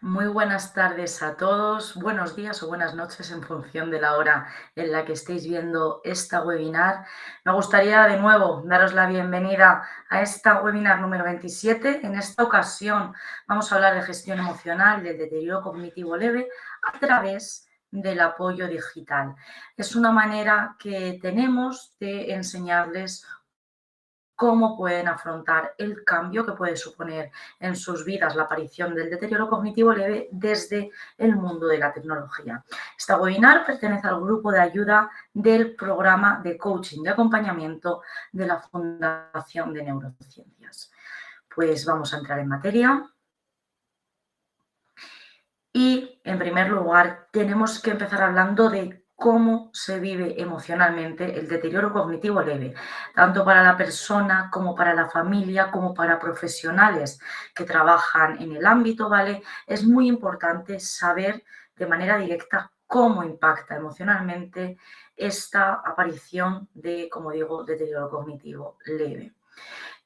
Muy buenas tardes a todos, buenos días o buenas noches en función de la hora en la que estéis viendo esta webinar. Me gustaría de nuevo daros la bienvenida a esta webinar número 27. En esta ocasión vamos a hablar de gestión emocional, del deterioro cognitivo leve a través del apoyo digital. Es una manera que tenemos de enseñarles cómo pueden afrontar el cambio que puede suponer en sus vidas la aparición del deterioro cognitivo leve desde el mundo de la tecnología. Esta webinar pertenece al grupo de ayuda del programa de coaching de acompañamiento de la Fundación de Neurociencias. Pues vamos a entrar en materia. Y, en primer lugar, tenemos que empezar hablando de cómo se vive emocionalmente el deterioro cognitivo leve, tanto para la persona como para la familia, como para profesionales que trabajan en el ámbito, ¿vale? Es muy importante saber de manera directa cómo impacta emocionalmente esta aparición de, como digo, deterioro cognitivo leve.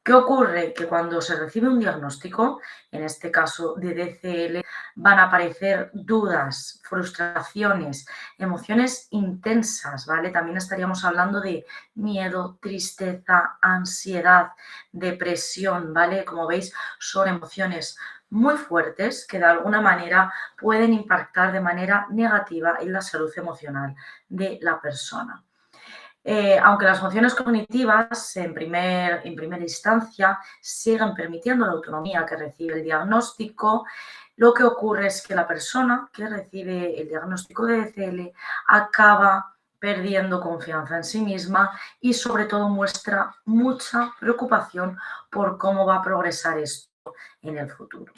¿Qué ocurre? Que cuando se recibe un diagnóstico, en este caso de DCL, van a aparecer dudas, frustraciones, emociones intensas, ¿vale? También estaríamos hablando de miedo, tristeza, ansiedad, depresión, ¿vale? Como veis, son emociones muy fuertes que de alguna manera pueden impactar de manera negativa en la salud emocional de la persona. Aunque las funciones cognitivas en primera instancia siguen permitiendo la autonomía que recibe el diagnóstico, lo que ocurre es que la persona que recibe el diagnóstico de DCL acaba perdiendo confianza en sí misma y sobre todo muestra mucha preocupación por cómo va a progresar esto en el futuro.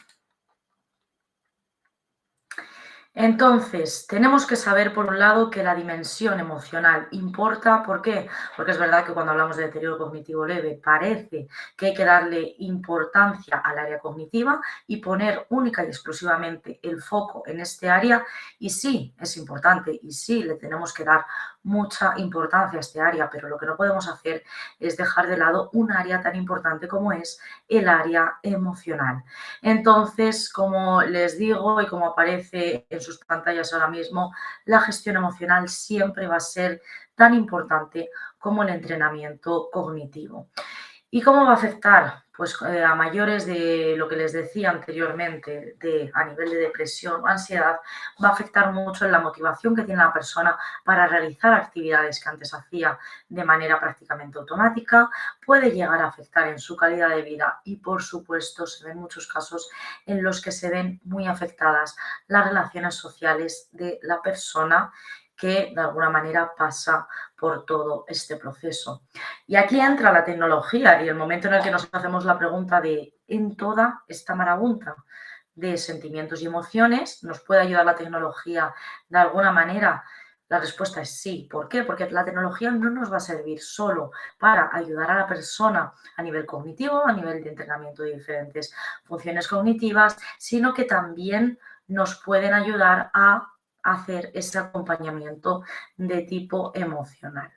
Entonces, tenemos que saber, por un lado, que la dimensión emocional importa. ¿Por qué? Porque es verdad que cuando hablamos de deterioro cognitivo leve parece que hay que darle importancia al área cognitiva y poner única y exclusivamente el foco en este área. Y sí, es importante y sí, le tenemos que dar mucha importancia a este área, pero lo que no podemos hacer es dejar de lado un área tan importante como es el área emocional. Entonces, como les digo y como aparece en sus pantallas ahora mismo, la gestión emocional siempre va a ser tan importante como el entrenamiento cognitivo. ¿Y cómo va a afectar? Pues a mayores de lo que les decía anteriormente, a nivel de depresión o ansiedad, va a afectar mucho en la motivación que tiene la persona para realizar actividades que antes hacía de manera prácticamente automática, puede llegar a afectar en su calidad de vida y, por supuesto, se ven muchos casos en los que se ven muy afectadas las relaciones sociales de la persona que de alguna manera pasa por todo este proceso. Y aquí entra la tecnología y el momento en el que nos hacemos la pregunta de, en toda esta marabunta de sentimientos y emociones, ¿nos puede ayudar la tecnología de alguna manera? La respuesta es sí. ¿Por qué? Porque la tecnología no nos va a servir solo para ayudar a la persona a nivel cognitivo, a nivel de entrenamiento de diferentes funciones cognitivas, sino que también nos pueden ayudar a hacer ese acompañamiento de tipo emocional.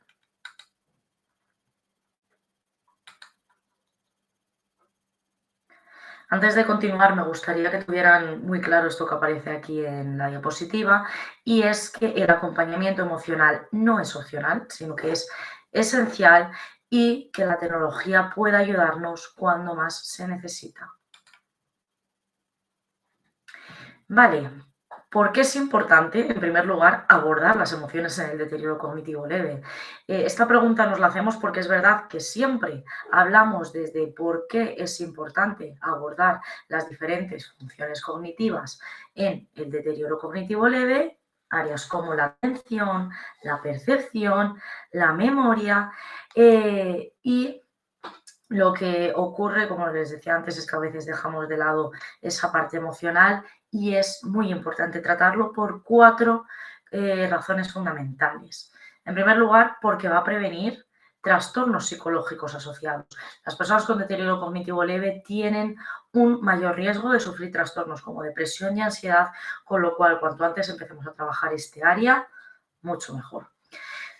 Antes de continuar, me gustaría que tuvieran muy claro esto que aparece aquí en la diapositiva, y es que el acompañamiento emocional no es opcional, sino que es esencial y que la tecnología puede ayudarnos cuando más se necesita. Vale, ¿por qué es importante, en primer lugar, abordar las emociones en el deterioro cognitivo leve? Esta pregunta nos la hacemos porque es verdad que siempre hablamos desde por qué es importante abordar las diferentes funciones cognitivas en el deterioro cognitivo leve, áreas como la atención, la percepción, la memoria y lo que ocurre, como les decía antes, es que a veces dejamos de lado esa parte emocional y es muy importante tratarlo por cuatro razones fundamentales. En primer lugar, porque va a prevenir trastornos psicológicos asociados. Las personas con deterioro cognitivo leve tienen un mayor riesgo de sufrir trastornos como depresión y ansiedad, con lo cual cuanto antes empecemos a trabajar este área, mucho mejor.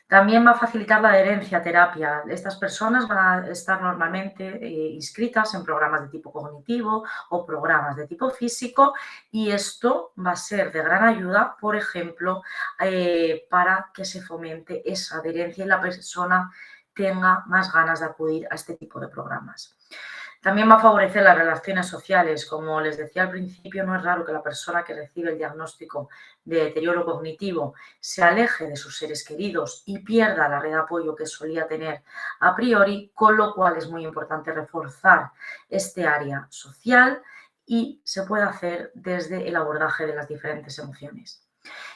También va a facilitar la adherencia a terapia. Estas personas van a estar normalmente inscritas en programas de tipo cognitivo o programas de tipo físico y esto va a ser de gran ayuda, por ejemplo, para que se fomente esa adherencia y la persona tenga más ganas de acudir a este tipo de programas. También va a favorecer las relaciones sociales. Como les decía al principio, no es raro que la persona que recibe el diagnóstico de deterioro cognitivo se aleje de sus seres queridos y pierda la red de apoyo que solía tener a priori, con lo cual es muy importante reforzar este área social y se puede hacer desde el abordaje de las diferentes emociones.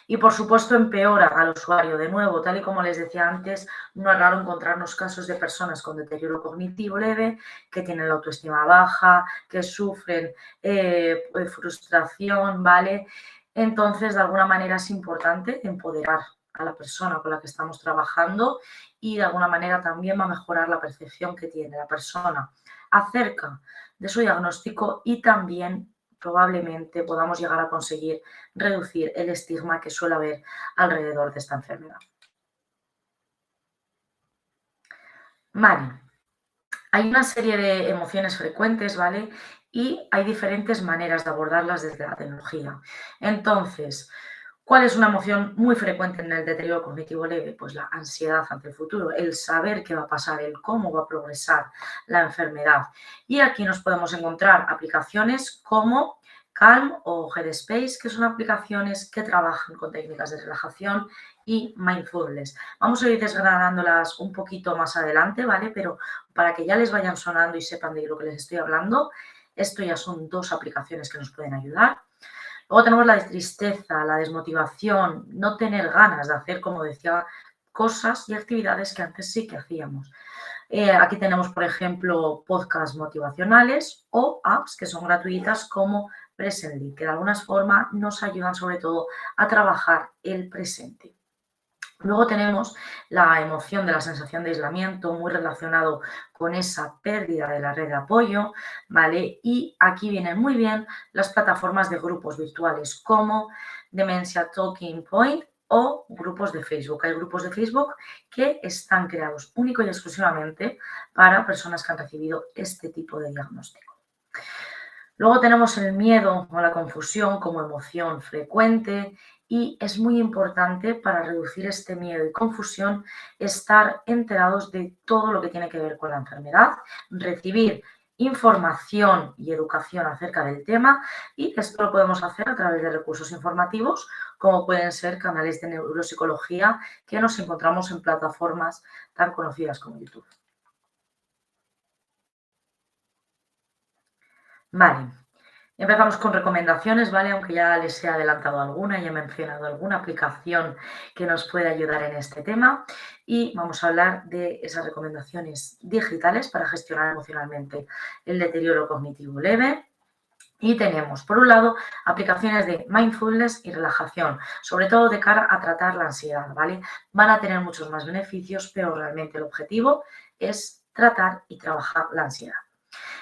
Y por supuesto empeora al usuario. De nuevo, tal y como les decía antes, no es raro encontrarnos casos de personas con deterioro cognitivo leve que tienen la autoestima baja, que sufren frustración, ¿vale? Entonces, de alguna manera es importante empoderar a la persona con la que estamos trabajando y de alguna manera también va a mejorar la percepción que tiene la persona acerca de su diagnóstico y también probablemente podamos llegar a conseguir reducir el estigma que suele haber alrededor de esta enfermedad. Vale, hay una serie de emociones frecuentes, ¿vale? Y hay diferentes maneras de abordarlas desde la tecnología. Entonces, ¿cuál es una emoción muy frecuente en el deterioro cognitivo leve? Pues la ansiedad ante el futuro, el saber qué va a pasar, el cómo va a progresar la enfermedad. Y aquí nos podemos encontrar aplicaciones como Calm o Headspace, que son aplicaciones que trabajan con técnicas de relajación y mindfulness. Vamos a ir desgranándolas un poquito más adelante, ¿vale? Pero para que ya les vayan sonando y sepan de lo que les estoy hablando, esto ya son dos aplicaciones que nos pueden ayudar. Luego tenemos la tristeza, la desmotivación, no tener ganas de hacer, como decía, cosas y actividades que antes sí que hacíamos. Aquí tenemos, por ejemplo, podcasts motivacionales o apps que son gratuitas como Presently, que de alguna forma nos ayudan sobre todo a trabajar el presente. Luego tenemos la emoción de la sensación de aislamiento, muy relacionado con esa pérdida de la red de apoyo, ¿vale? Y aquí vienen muy bien las plataformas de grupos virtuales como Dementia Talking Point o grupos de Facebook. Hay grupos de Facebook que están creados único y exclusivamente para personas que han recibido este tipo de diagnóstico. Luego tenemos el miedo o la confusión como emoción frecuente y es muy importante para reducir este miedo y confusión estar enterados de todo lo que tiene que ver con la enfermedad, recibir información y educación acerca del tema y esto lo podemos hacer a través de recursos informativos como pueden ser canales de neuropsicología que nos encontramos en plataformas tan conocidas como YouTube. Vale, empezamos con recomendaciones, ¿vale? Aunque ya les he adelantado alguna y he mencionado alguna aplicación que nos puede ayudar en este tema. Y vamos a hablar de esas recomendaciones digitales para gestionar emocionalmente el deterioro cognitivo leve. Y tenemos, por un lado, aplicaciones de mindfulness y relajación, sobre todo de cara a tratar la ansiedad, ¿vale? Van a tener muchos más beneficios, pero realmente el objetivo es tratar y trabajar la ansiedad.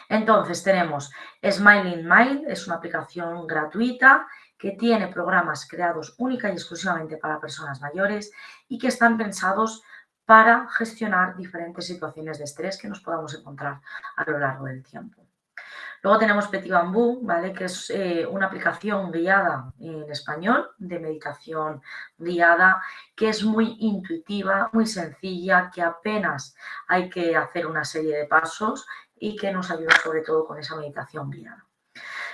Entonces tenemos Smiling Mind, es una aplicación gratuita que tiene programas creados única y exclusivamente para personas mayores y que están pensados para gestionar diferentes situaciones de estrés que nos podamos encontrar a lo largo del tiempo. Luego tenemos Petit Bambú, ¿vale? Que es una aplicación guiada en español de meditación guiada que es muy intuitiva, muy sencilla, que apenas hay que hacer una serie de pasos y que nos ayuda sobre todo con esa meditación guiada.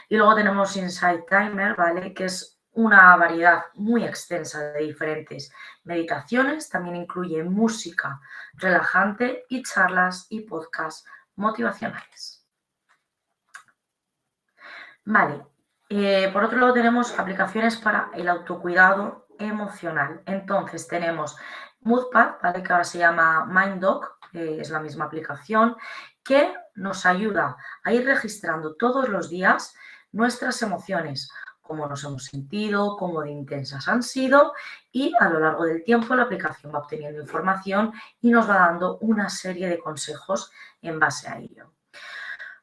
Y luego tenemos Insight Timer, ¿vale? Que es una variedad muy extensa de diferentes meditaciones, también incluye música relajante y charlas y podcasts motivacionales. Vale, por otro lado tenemos aplicaciones para el autocuidado emocional. Entonces tenemos Moodpad, ¿vale? Que ahora se llama MindDoc, es la misma aplicación, que nos ayuda a ir registrando todos los días nuestras emociones, cómo nos hemos sentido, cómo de intensas han sido y a lo largo del tiempo la aplicación va obteniendo información y nos va dando una serie de consejos en base a ello.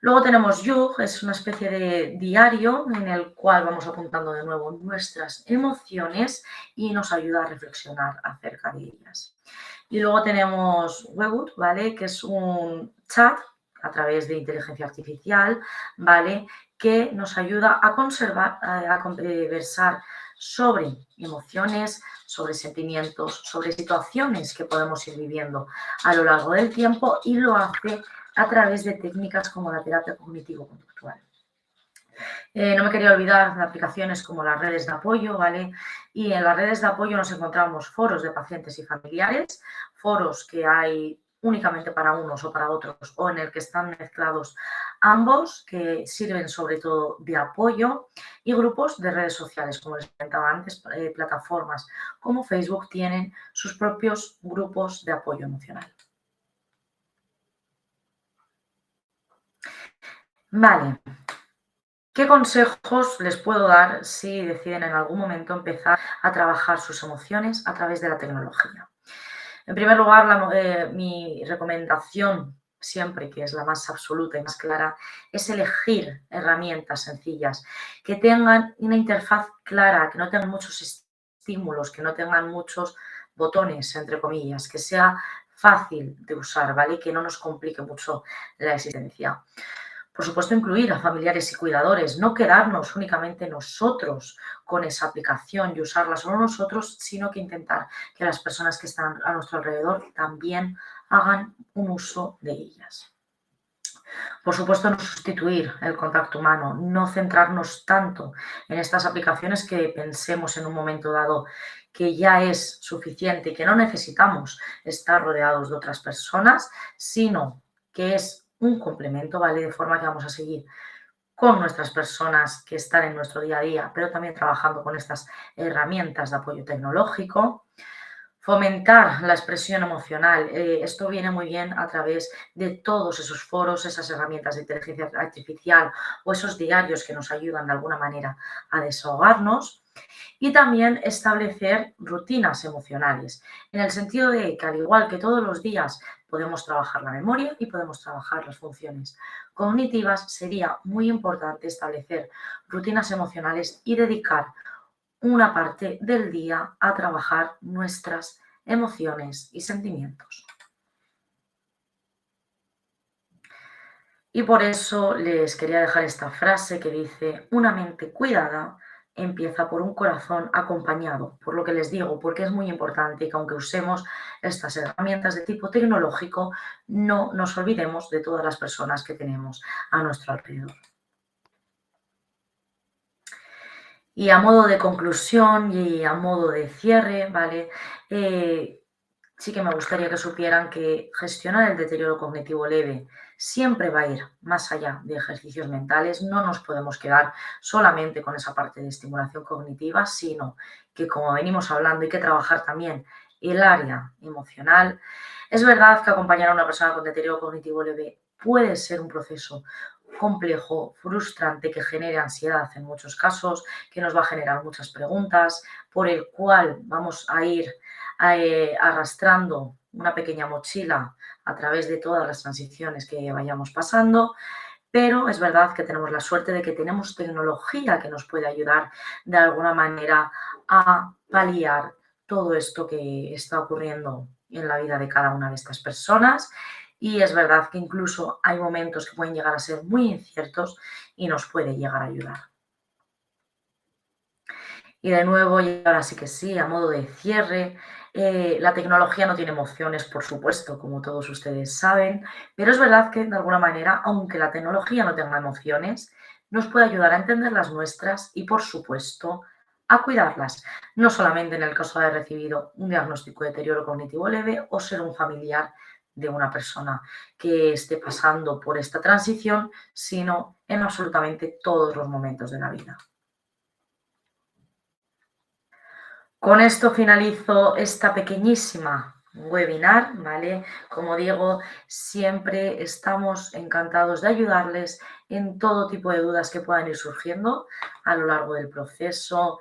Luego tenemos Jug, es una especie de diario en el cual vamos apuntando de nuevo nuestras emociones y nos ayuda a reflexionar acerca de ellas. Y luego tenemos Wewood, ¿vale? Que es un chat a través de inteligencia artificial, ¿vale? Que nos ayuda a conversar sobre emociones, sobre sentimientos, sobre situaciones que podemos ir viviendo a lo largo del tiempo y lo hace a través de técnicas como la terapia cognitivo-conductual. No me quería olvidar de aplicaciones como las redes de apoyo, ¿vale? Y en las redes de apoyo nos encontramos foros de pacientes y familiares, foros que hay únicamente para unos o para otros, o en el que están mezclados ambos, que sirven sobre todo de apoyo, y grupos de redes sociales, como les comentaba antes, plataformas como Facebook tienen sus propios grupos de apoyo emocional. Vale, ¿qué consejos les puedo dar si deciden en algún momento empezar a trabajar sus emociones a través de la tecnología? En primer lugar, mi recomendación, siempre que es la más absoluta y más clara, es elegir herramientas sencillas que tengan una interfaz clara, que no tengan muchos estímulos, que no tengan muchos botones, entre comillas, que sea fácil de usar, ¿vale? Que no nos complique mucho la existencia. Por supuesto, incluir a familiares y cuidadores, no quedarnos únicamente nosotros con esa aplicación y usarla solo nosotros, sino que intentar que las personas que están a nuestro alrededor también hagan un uso de ellas. Por supuesto, no sustituir el contacto humano, no centrarnos tanto en estas aplicaciones que pensemos en un momento dado que ya es suficiente y que no necesitamos estar rodeados de otras personas, sino que es un complemento, ¿vale? De forma que vamos a seguir con nuestras personas que están en nuestro día a día, pero también trabajando con estas herramientas de apoyo tecnológico. Fomentar la expresión emocional. Esto viene muy bien a través de todos esos foros, esas herramientas de inteligencia artificial o esos diarios que nos ayudan de alguna manera a desahogarnos. Y también establecer rutinas emocionales, en el sentido de que al igual que todos los días podemos trabajar la memoria y podemos trabajar las funciones cognitivas, sería muy importante establecer rutinas emocionales y dedicar una parte del día a trabajar nuestras emociones y sentimientos. Y por eso les quería dejar esta frase que dice, una mente cuidada empieza por un corazón acompañado. Por lo que les digo, porque es muy importante que aunque usemos estas herramientas de tipo tecnológico, no nos olvidemos de todas las personas que tenemos a nuestro alrededor. Y a modo de conclusión y a modo de cierre, ¿vale? Sí que me gustaría que supieran que gestionar el deterioro cognitivo leve siempre va a ir más allá de ejercicios mentales. No nos podemos quedar solamente con esa parte de estimulación cognitiva, sino que, como venimos hablando, hay que trabajar también el área emocional. Es verdad que acompañar a una persona con deterioro cognitivo leve puede ser un proceso complejo, frustrante, que genere ansiedad en muchos casos, que nos va a generar muchas preguntas, por el cual vamos a ir arrastrando una pequeña mochila a través de todas las transiciones que vayamos pasando, pero es verdad que tenemos la suerte de que tenemos tecnología que nos puede ayudar de alguna manera a paliar todo esto que está ocurriendo en la vida de cada una de estas personas. Y es verdad que incluso hay momentos que pueden llegar a ser muy inciertos y nos puede llegar a ayudar. Y de nuevo, y ahora sí que sí, a modo de cierre, la tecnología no tiene emociones, por supuesto, como todos ustedes saben, pero es verdad que de alguna manera, aunque la tecnología no tenga emociones, nos puede ayudar a entender las nuestras y, por supuesto, a cuidarlas, no solamente en el caso de haber recibido un diagnóstico de deterioro cognitivo leve o ser un familiar de una persona que esté pasando por esta transición, sino en absolutamente todos los momentos de la vida. Con esto finalizo esta pequeñísima webinar, ¿vale? Como digo, siempre estamos encantados de ayudarles en todo tipo de dudas que puedan ir surgiendo a lo largo del proceso,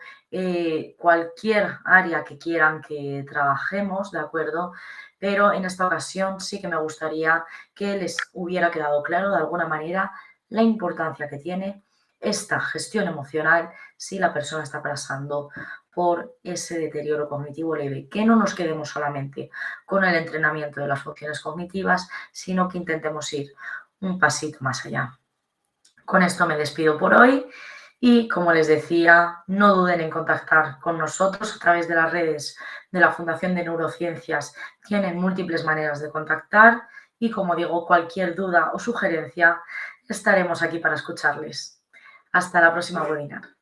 cualquier área que quieran que trabajemos, ¿de acuerdo? Pero en esta ocasión sí que me gustaría que les hubiera quedado claro de alguna manera la importancia que tiene esta gestión emocional si la persona está pasando por ese deterioro cognitivo leve, que no nos quedemos solamente con el entrenamiento de las funciones cognitivas, sino que intentemos ir un pasito más allá. Con esto me despido por hoy y, como les decía, no duden en contactar con nosotros a través de las redes de la Fundación de Neurociencias. Tienen múltiples maneras de contactar y, como digo, cualquier duda o sugerencia estaremos aquí para escucharles. Hasta la próxima webinar.